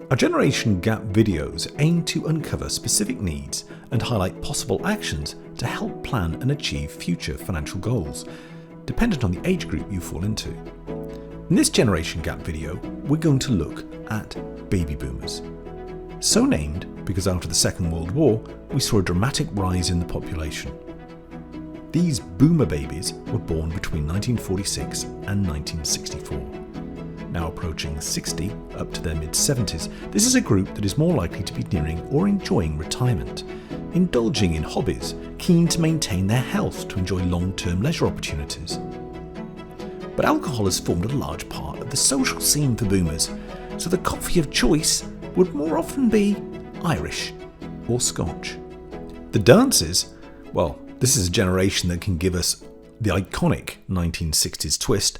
Our generation gap videos aim to uncover specific needs and highlight possible actions to help plan and achieve future financial goals, dependent on the age group you fall into. In this generation gap video, we're going to look at baby boomers. So named because after the Second World War, we saw a dramatic rise in the population. These boomer babies were born between 1946 and 1964. Now approaching 60, up to their mid-70s, this is a group that is more likely to be nearing or enjoying retirement, indulging in hobbies, keen to maintain their health to enjoy long-term leisure opportunities. But alcohol has formed a large part of the social scene for boomers, so the coffee of choice would more often be Irish or Scotch. The dances, well, this is a generation that can give us the iconic 1960s twist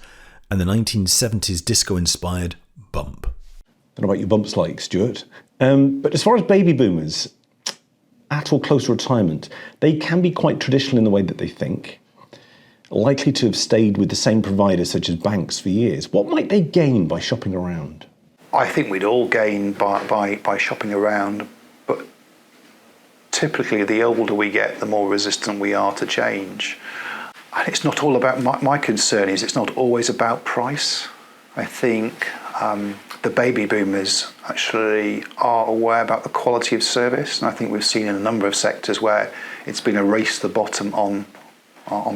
and the 1970s disco-inspired bump. I don't know what your bump's like, Stuart. But as far as baby boomers, at or close to retirement, they can be quite traditional in the way that they think, likely to have stayed with the same providers such as banks for years. What might they gain by shopping around? I think we'd all gain by shopping around, but typically the older we get, the more resistant we are to change. And it's not all about, my concern is it's not always about price. I think the baby boomers actually are aware about the quality of service, and I think we've seen in a number of sectors where it's been a race to the bottom on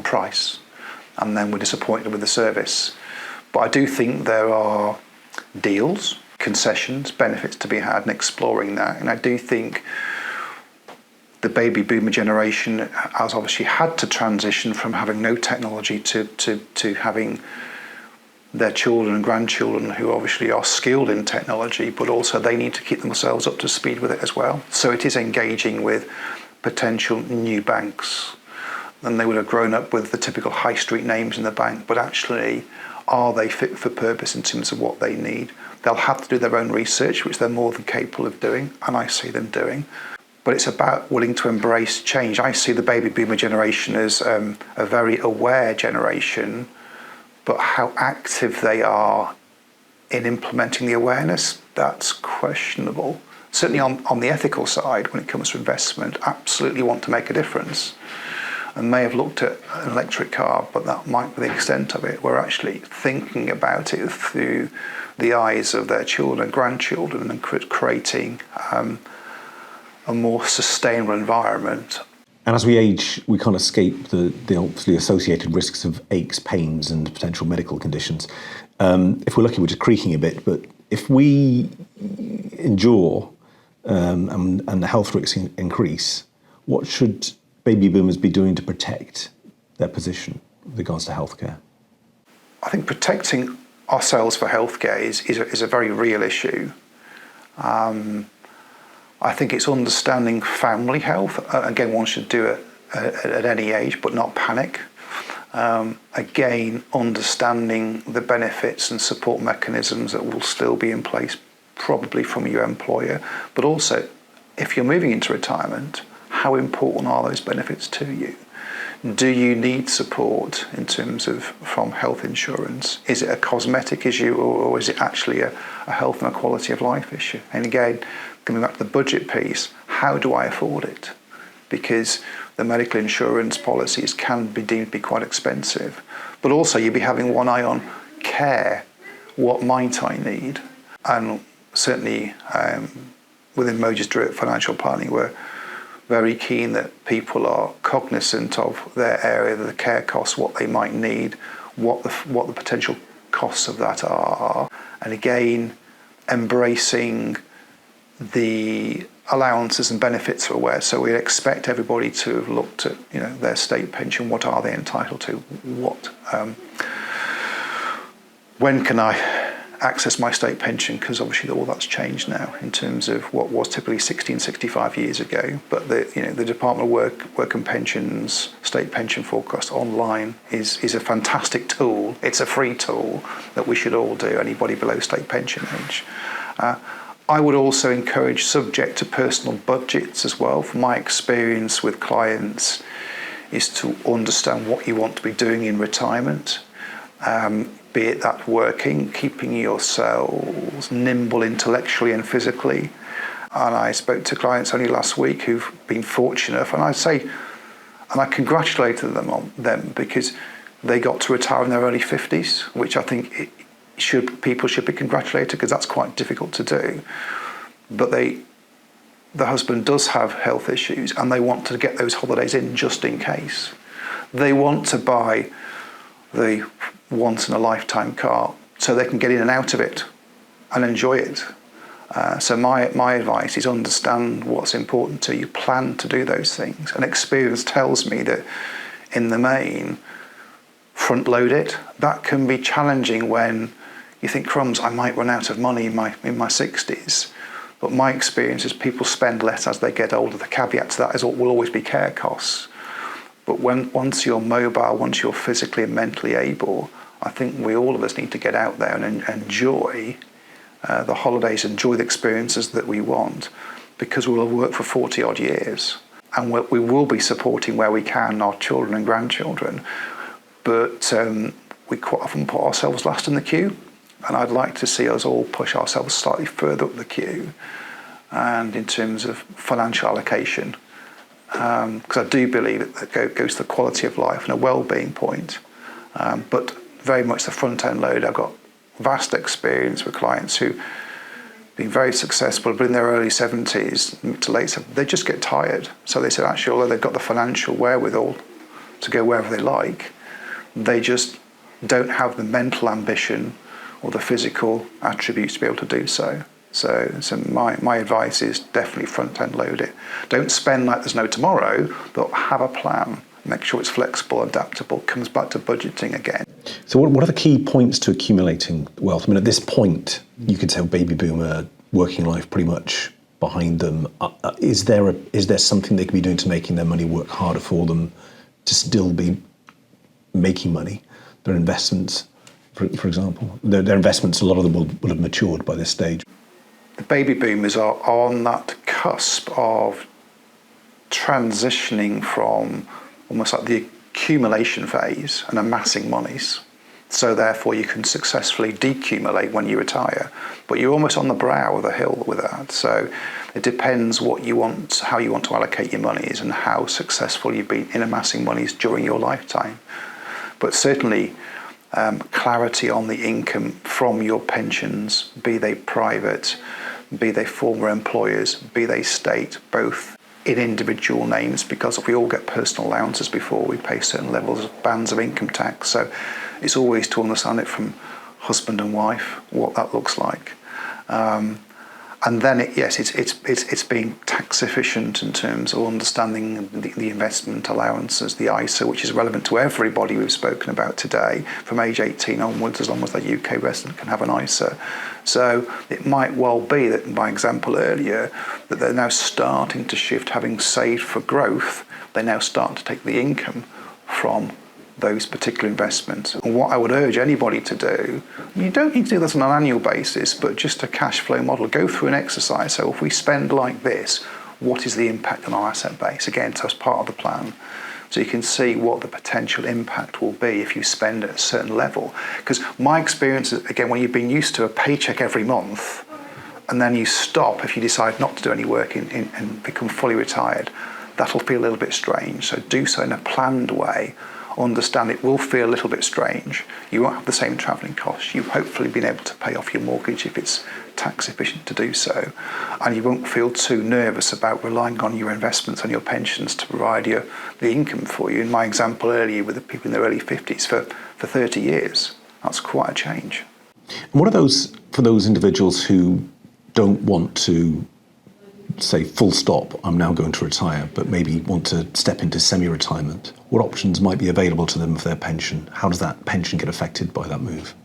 price, and then we're disappointed with the service. But I do think there are deals, concessions, benefits to be had in exploring that, and I do think the baby boomer generation has obviously had to transition from having no technology to having their children and grandchildren who obviously are skilled in technology, but also they need to keep themselves up to speed with it as well. So it is engaging with potential new banks, and they would have grown up with the typical high street names in the bank, but actually are they fit for purpose in terms of what they need? They'll have to do their own research, which they're more than capable of doing, and I see them doing. But it's about willing to embrace change. I see the baby boomer generation as a very aware generation, but how active they are in implementing the awareness, that's questionable. Certainly on the ethical side, when it comes to investment, absolutely want to make a difference. And may have looked at an electric car, but that might be the extent of it. We're actually thinking about it through the eyes of their children and grandchildren and creating a more sustainable environment. And as we age, we can't escape the obviously associated risks of aches, pains, and potential medical conditions. If we're lucky, we're just creaking a bit, but if we endure and the health risks increase, what should baby boomers be doing to protect their position with regards to healthcare? I think protecting ourselves for healthcare is a very real issue. I think it's understanding family health. Again, one should do it at any age, but not panic. Again, understanding the benefits and support mechanisms that will still be in place, probably from your employer, but also if you're moving into retirement, how important are those benefits to you? Do you need support in terms of from health insurance? Is it a cosmetic issue or is it actually a health and a quality of life issue? And again, coming back to the budget piece, how do I afford it? Because the medical insurance policies can be deemed to be quite expensive. But also you'll be having one eye on care. What might I need? And certainly within Mogers Drewett Financial Planning, we're very keen that people are cognizant of their area, the care costs, what they might need, what the potential costs of that are, and again, embracing the allowances and benefits are aware. So we expect everybody to have looked at, their state pension. What are they entitled to? When can I access my state pension? Because obviously all that's changed now in terms of what was typically 60 and 65 years ago. But the Department of Work and Pensions state pension forecast online is a fantastic tool. It's a free tool that we should all do, anybody below state pension age. I would also encourage, subject to personal budgets as well, from my experience with clients, is to understand what you want to be doing in retirement. be it that working, keeping yourselves nimble intellectually and physically. And I spoke to clients only last week who've been fortunate, and I congratulated them on them because they got to retire in their early 50s, which I think people should be congratulated, because that's quite difficult to do. But the husband does have health issues, and they want to get those holidays in just in case. They want to buy the once-in-a-lifetime car so they can get in and out of it and enjoy it. So my advice is understand what's important to you, plan to do those things. And experience tells me that in the main, front load it. That can be challenging when you think, crumbs, I might run out of money in my 60s. But my experience is people spend less as they get older. The caveat to that is will always be care costs. But once you're mobile, once you're physically and mentally able, I think all of us need to get out there and enjoy the holidays, enjoy the experiences that we want, because we will work for 40 odd years. And we will be supporting where we can our children and grandchildren. But we quite often put ourselves last in the queue. And I'd like to see us all push ourselves slightly further up the queue, and in terms of financial allocation. Because I do believe it goes to the quality of life and a well-being point. But very much the front-end load. I've got vast experience with clients who've been very successful, but in their early 70s to late 70s, they just get tired. So they said, actually, although they've got the financial wherewithal to go wherever they like, they just don't have the mental ambition or the physical attributes to be able to do so. So my advice is definitely front-end load it. Don't spend like there's no tomorrow, but have a plan. Make sure it's flexible, adaptable, comes back to budgeting again. So what are the key points to accumulating wealth? I mean, at this point, you could say baby boomer, working life pretty much behind them. Is there something they could be doing to making their money work harder for them to still be making money? Their investments, for example, their investments, a lot of them will have matured by this stage. The baby boomers are on that cusp of transitioning from almost like the accumulation phase and amassing monies. So therefore you can successfully decumulate when you retire, but you're almost on the brow of the hill with that. So it depends what you want, how you want to allocate your monies, and how successful you've been in amassing monies during your lifetime. But certainly clarity on the income from your pensions, be they private, be they former employers, be they state, both in individual names, because we all get personal allowances before we pay certain levels of bands of income tax. So it's always to understand it from husband and wife, what that looks like. And then it's being tax efficient in terms of understanding the investment allowances, the ISA, which is relevant to everybody we've spoken about today, from age 18 onwards, as long as they're UK resident, can have an ISA. So it might well be that, my example earlier, that they're now starting to shift, having saved for growth, they now start to take the income from those particular investments. And what I would urge anybody to do, you don't need to do this on an annual basis, but just a cash flow model, go through an exercise. So if we spend like this, what is the impact on our asset base? Again, so as part of the plan. So you can see what the potential impact will be if you spend at a certain level. Because my experience is, again, when you've been used to a paycheck every month, and then you stop if you decide not to do any work and become fully retired, that'll feel a little bit strange. So do so in a planned way. Understand it will feel a little bit strange. You won't have the same travelling costs. You've hopefully been able to pay off your mortgage if it's tax efficient to do so. And you won't feel too nervous about relying on your investments and your pensions to provide you the income for you. In my example earlier with the people in their early 50s for 30 years, that's quite a change. And what are those, for those individuals who don't want to say full stop, I'm now going to retire, but maybe want to step into semi-retirement? What options might be available to them for their pension? How does that pension get affected by that move?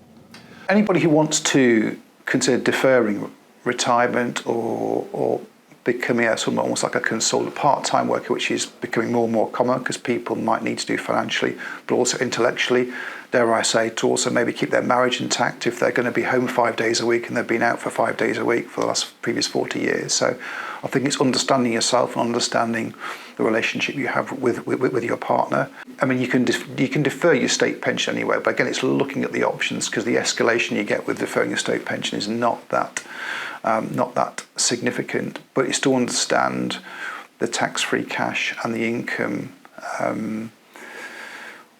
Anybody who wants to consider deferring retirement or becoming almost like a consultant part-time worker, which is becoming more and more common because people might need to do financially, but also intellectually, dare I say, to also maybe keep their marriage intact if they're going to be home 5 days a week and they've been out for 5 days a week for the previous 40 years. So I think it's understanding yourself and understanding the relationship you have with your partner. I mean, you can defer your state pension anyway, but again, it's looking at the options, because the escalation you get with deferring your state pension is not that significant. But it's to understand the tax-free cash and the income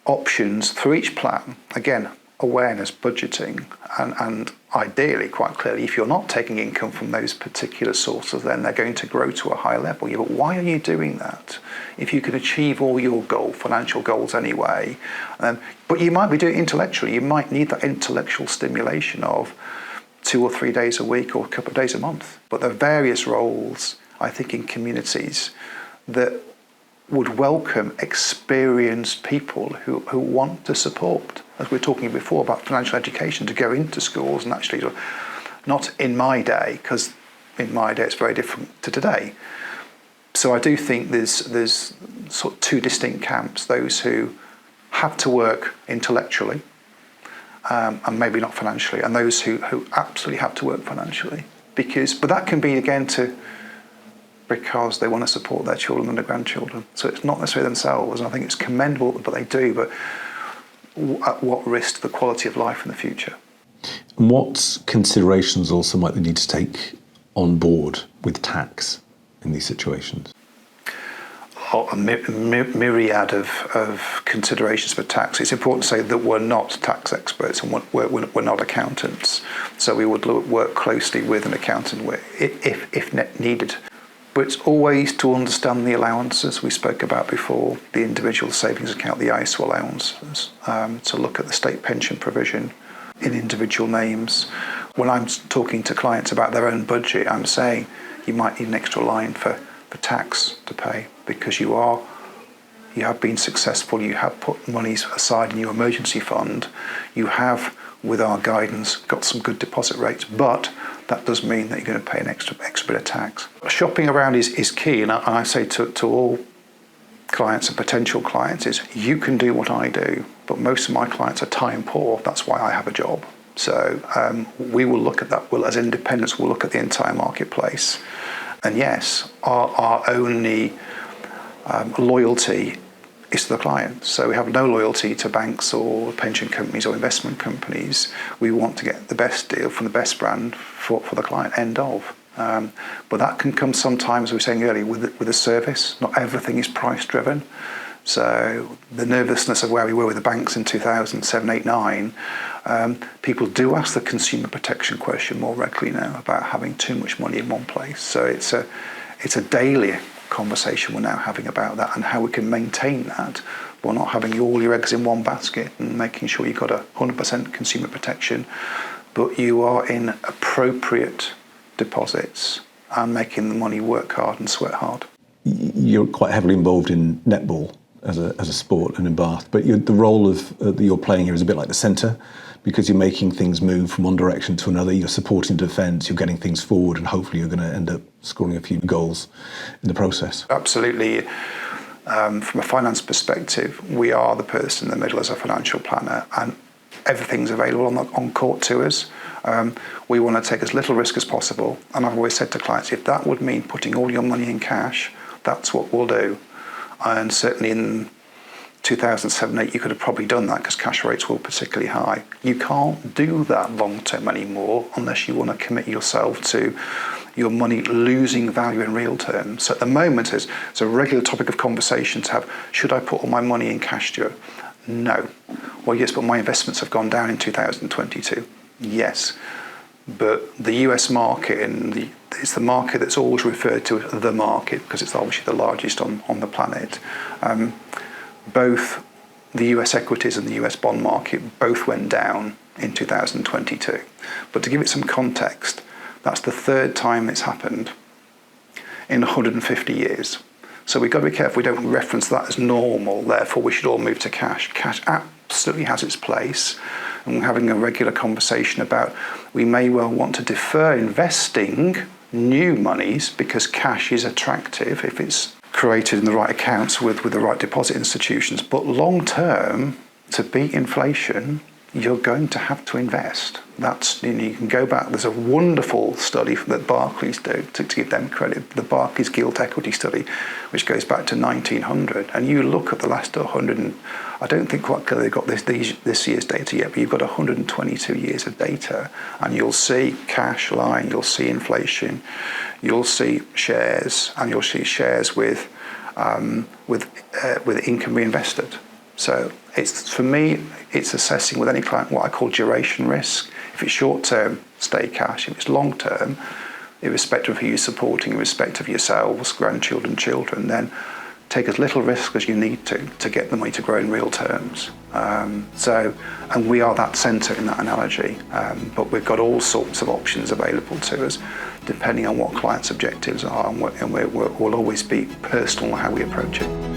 options through each plan. Again, awareness, budgeting, and ideally, quite clearly, if you're not taking income from those particular sources, then they're going to grow to a high level. Yeah, but why are you doing that? If you can achieve all your financial goals anyway, but you might be doing it intellectually. You might need that intellectual stimulation of 2 or 3 days a week or a couple of days a month. But there are various roles, I think, in communities that would welcome experienced people who want to support, as we were talking before about financial education, to go into schools and actually, not in my day, because in my day it's very different to today. So I do think there's sort of two distinct camps: those who have to work intellectually and maybe not financially, and those who absolutely have to work financially. But that can be, again, because they want to support their children and their grandchildren. So it's not necessarily themselves, and I think it's commendable that they do, but at what risk to the quality of life in the future? And what considerations also might they need to take on board with tax in these situations? A myriad of considerations for tax. It's important to say that we're not tax experts and we're not accountants. So we would work closely with an accountant if needed. But it's always to understand the allowances we spoke about before, the individual savings account, the ISA allowances, to look at the state pension provision in individual names. When I'm talking to clients about their own budget, I'm saying you might need an extra line for tax to pay, because you have been successful, you have put money aside in your emergency fund, you have, with our guidance, got some good deposit rates, but that does mean that you're going to pay an extra bit of tax. Shopping around is key, and I say to all clients and potential clients is, you can do what I do, but most of my clients are time poor. That's why I have a job. So we will look at that. As independents, we'll look at the entire marketplace. And yes, our only loyalty is to the client. So we have no loyalty to banks or pension companies or investment companies. We want to get the best deal from the best brand for the client, end of. But that can come sometimes, we were saying earlier, with a service. Not everything is price driven. So the nervousness of where we were with the banks in 2007, 8, 9, people do ask the consumer protection question more regularly now about having too much money in one place. So it's a daily conversation we're now having about that and how we can maintain that while not having all your eggs in one basket, and making sure you've got 100% consumer protection, but you are in appropriate deposits and making the money work hard and sweat hard. You're quite heavily involved in netball as a sport and in Bath, but the role that you're playing here is a bit like the centre, because you're making things move from one direction to another. You're supporting defence, you're getting things forward, and hopefully you're going to end up scoring a few goals in the process. Absolutely. From a finance perspective, we are the person in the middle as a financial planner, and everything's available on court to us. We want to take as little risk as possible, and I've always said to clients, if that would mean putting all your money in cash, that's what we'll do. And certainly in 2007-8, you could have probably done that because cash rates were particularly high. You can't do that long term anymore unless you want to commit yourself to your money losing value in real terms. So at the moment, it's a regular topic of conversation to have, should I put all my money in cash, Stuart? No. Well, yes, but my investments have gone down in 2022. Yes. But the US market, it's the market that's always referred to as the market because it's obviously the largest on the planet. Both the US equities and the US bond market both went down in 2022. But to give it some context, that's the third time it's happened in 150 years. So we've got to be careful we don't reference that as normal, therefore we should all move to cash. Cash absolutely has its place, and we're having a regular conversation about we may well want to defer investing new monies because cash is attractive if it's created in the right accounts with the right deposit institutions. But long term, to beat inflation, you're going to have to invest. That's, you can go back, there's a wonderful study that Barclays do, to give them credit, the Barclays Gilt Equity Study, which goes back to 1900. And you look at the last 100, and I don't think quite clearly they've got this year's data yet, but you've got 122 years of data, and you'll see cash line, you'll see inflation, you'll see shares, and you'll see shares with income reinvested. So for me, it's assessing with any client what I call duration risk. If it's short term, stay cash. If it's long term, irrespective of who you're supporting, irrespective of yourselves, grandchildren, children, then take as little risk as you need to get the money to grow in real terms. And we are that centre in that analogy, but we've got all sorts of options available to us, depending on what clients' objectives are, and we'll always be personal in how we approach it.